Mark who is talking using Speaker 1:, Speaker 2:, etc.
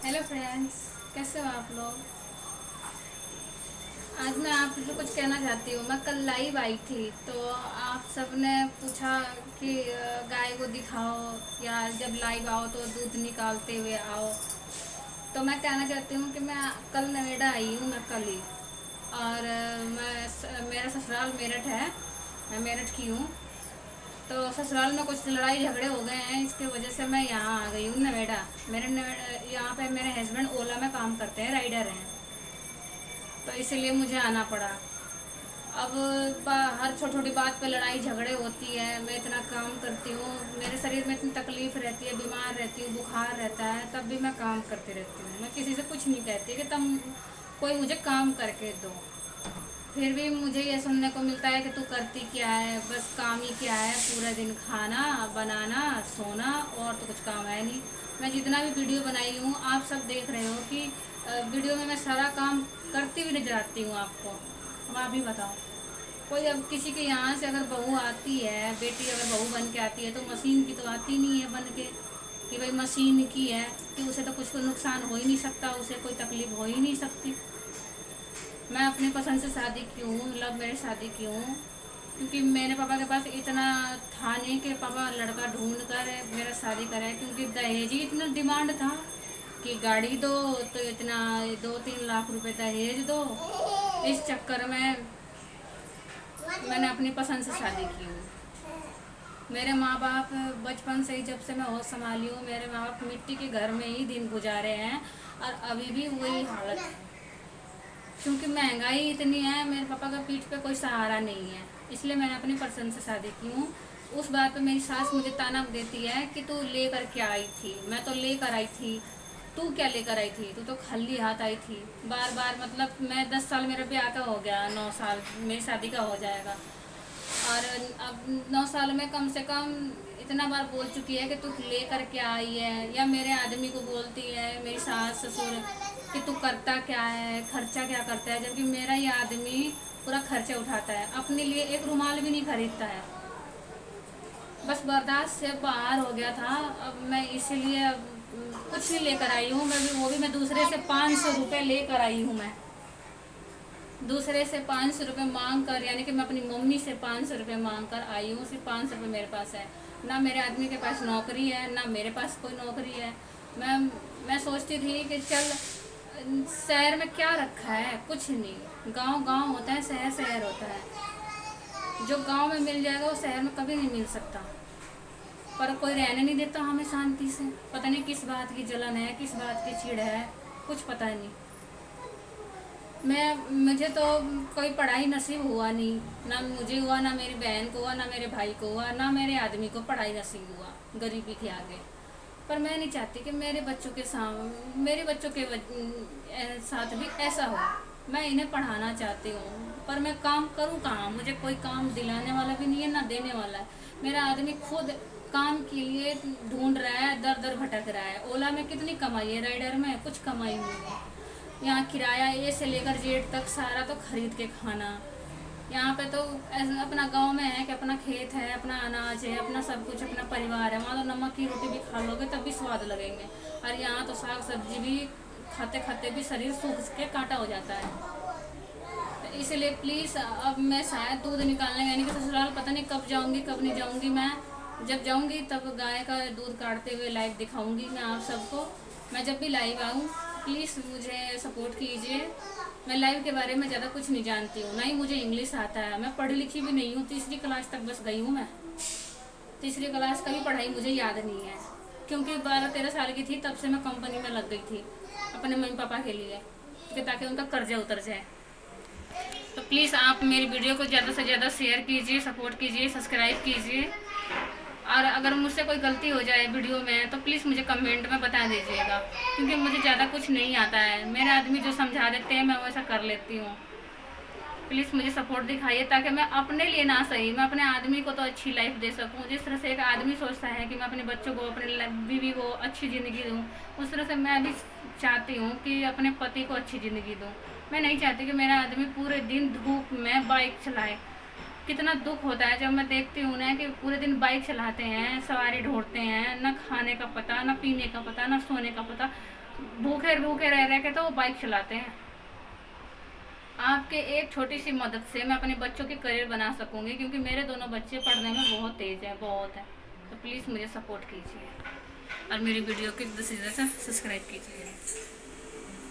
Speaker 1: Hello friends, कैसे हो आप लोग। आज मैं आपसे कुछ कहना चाहती हूँ। मैं कल लाइव आई थी तो आप सबने पूछा कि गाय को दिखाओ या जब लाइव आओ तो दूध निकालते हुए आओ। तो मैं कहना चाहती हूँ कि मैं कल नोएडा आई हूँ, मैं कल ही। और मेरा ससुराल मेरठ है, मैं मेरठ की हूँ। तो ससुराल में कुछ लड़ाई झगड़े हो गए हैं, इसकी वजह से मैं यहाँ आ गई हूँ नोएडा। मेरे यहाँ पे मेरे हस्बैंड ओला में काम करते हैं, राइडर हैं। तो इसलिए मुझे आना पड़ा। अब हर छोटी छोटी बात पे लड़ाई झगड़े होती है। मैं इतना काम करती हूँ, मेरे शरीर में इतनी तकलीफ रहती है, बीमार रहती हूँ, बुखार रहता है, तब भी मैं काम करती रहती हूँ। मैं किसी से कुछ नहीं कहती कि तुम कोई मुझे काम करके दो। फिर भी मुझे ये सुनने को मिलता है कि तू करती क्या है, बस काम ही क्या है, पूरा दिन खाना बनाना सोना, और तो कुछ काम है नहीं। मैं जितना भी वीडियो बनाई हूँ आप सब देख रहे हो कि वीडियो में मैं सारा काम करती हुई नजर आती हूँ आपको। अब आप ही बताओ, कोई अब किसी के यहाँ से अगर बहू आती है, बेटी अगर बहू बन के आती है तो मशीन की तो आती नहीं है बन के कि भाई मशीन की है, कि उसे तो कुछ नुकसान हो ही नहीं सकता, उसे कोई तकलीफ हो ही नहीं सकती। मैं अपनी पसंद से शादी की हूँ, लव मैरिज शादी की हूँ। क्योंकि मेरे पापा के पास इतना था नहीं कि पापा लड़का ढूंढ कर मेरा शादी कराए, क्योंकि दहेज ही इतना डिमांड था कि गाड़ी दो तो इतना 2-3 लाख रुपए दहेज दो। इस चक्कर में मैंने अपनी पसंद से शादी की हूँ। मेरे माँ बाप बचपन से ही, जब से मैं होश संभाली हूँ, मेरे माँ बाप मिट्टी के घर में ही दिन गुजारे हैं और अभी भी वही हालत है। क्योंकि महंगाई इतनी है, मेरे पापा का पीठ पे कोई सहारा नहीं है, इसलिए मैंने अपनी पसंद से शादी की हूँ। उस बात पे मेरी सास मुझे ताना देती है कि तू लेकर क्या आई थी। मैं तो लेकर आई थी, तू क्या लेकर आई थी, तू तो खाली हाथ आई थी। बार बार, मतलब मैं 10 साल, मेरा ब्याह का हो गया, 9 साल मेरी शादी का हो जाएगा। और अब 9 साल में कम से कम इतना बार बोल चुकी है कि तू लेकर क्या आई है, या मेरे आदमी को बोलती है मेरी सास ससुर कि तू करता क्या है, खर्चा क्या करता है, जबकि मेरा ये आदमी पूरा खर्चा उठाता है, अपने लिए एक रुमाल भी नहीं खरीदता है। बस बर्दाश्त से बाहर हो गया था। अब मैं इसीलिए अब कुछ नहीं लेकर आई हूँ। मैं भी, वो भी मैं दूसरे से 500 रुपये लेकर आई हूँ। मैं दूसरे से 500 रुपये मांग कर, यानी कि मैं अपनी मम्मी से 500 रुपये मांग कर आई हूँ। सिर्फ 500 रुपये मेरे पास है, ना मेरे आदमी के पास नौकरी है, ना मेरे पास कोई नौकरी है। मैं मैं सोचती थी कि चल, शहर में क्या रखा है, कुछ नहीं। गांव गांव होता है, शहर शहर होता है। जो गांव में मिल जाएगा वो शहर में कभी नहीं मिल सकता। पर कोई रहने नहीं देता हमें शांति से। पता नहीं किस बात की जलन है, किस बात की चिढ़ है, कुछ पता नहीं। मुझे तो कोई पढ़ाई नसीब हुआ नहीं, ना मुझे हुआ, ना मेरी बहन को हुआ, ना मेरे भाई को हुआ, ना मेरे आदमी को पढ़ाई नसीब हुआ गरीबी के आगे। पर मैं नहीं चाहती कि मेरे बच्चों के मेरे बच्चों के साथ भी ऐसा हो। मैं इन्हें पढ़ाना चाहती हूँ, पर मैं काम करूँ कहाँ, मुझे कोई काम दिलाने वाला भी नहीं है, ना देने वाला है। मेरा आदमी खुद काम के लिए ढूंढ रहा है, दर दर भटक रहा है। ओला में कितनी कमाई है, राइडर में कुछ कमाई नहीं है। यहाँ किराया ए से लेकर जेड तक सारा तो खरीद के खाना। यहाँ पे तो अपना गांव में है कि अपना खेत है, अपना अनाज है, अपना सब कुछ, अपना परिवार है। वहाँ तो नमक की रोटी भी खा लोगे तब भी स्वाद लगेंगे, और यहाँ तो साग सब्जी भी खाते खाते भी शरीर सूख के कांटा हो जाता है। तो इसलिए प्लीज़, अब मैं शायद दूध निकालने, यानी कि ससुराल पता नहीं कब जाऊँगी कब नहीं जाऊँगी। मैं जब जाऊँगी तब गाय का दूध काटते हुए लाइव दिखाऊँगी मैं आप सबको। मैं जब भी लाइव आऊँ प्लीज़ मुझे सपोर्ट कीजिए। मैं लाइव के बारे में ज़्यादा कुछ नहीं जानती हूँ, ना ही मुझे इंग्लिश आता है। मैं पढ़ी लिखी भी नहीं हूँ, तीसरी क्लास तक बस गई हूँ मैं। तीसरी क्लास का भी पढ़ाई मुझे याद नहीं है, क्योंकि 12-13 साल की थी तब से मैं कंपनी में लग गई थी अपने मम्मी पापा के लिए, कि ताकि उनका कर्जा उतर जाए। तो प्लीज़ आप मेरी वीडियो को ज़्यादा से ज़्यादा शेयर कीजिए, सपोर्ट कीजिए, सब्सक्राइब कीजिए। और अगर मुझसे कोई गलती हो जाए वीडियो में तो प्लीज़ मुझे कमेंट में बता दीजिएगा, क्योंकि मुझे ज़्यादा कुछ नहीं आता है। मेरे आदमी जो समझा देते हैं मैं वैसा कर लेती हूँ। प्लीज़ मुझे सपोर्ट दिखाइए, ताकि मैं अपने लिए ना सही, मैं अपने आदमी को तो अच्छी लाइफ दे सकूँ। जिस तरह से एक आदमी सोचता है कि मैं अपने बच्चों को, अपने बीवी को अच्छी ज़िंदगी दूँ, उस तरह से मैं भी चाहती हूँ कि अपने पति को अच्छी ज़िंदगी दूँ। मैं नहीं चाहती कि मेरा आदमी पूरे दिन धूप में बाइक चलाए। कितना दुख होता है जब मैं देखती हूँ ना कि पूरे दिन बाइक चलाते हैं, सवारी ढूंढते हैं, ना खाने का पता, ना पीने का पता, ना सोने का पता। भूखे भूखे रह रह के तो वो बाइक चलाते हैं। आपके एक छोटी सी मदद से मैं अपने बच्चों की करियर बना सकूंगी, क्योंकि मेरे दोनों बच्चे पढ़ने में बहुत तेज़ हैं, बहुत है। तो प्लीज़ मुझे सपोर्ट कीजिए और मेरी वीडियो को जल्द से जल्द सब्सक्राइब कीजिए।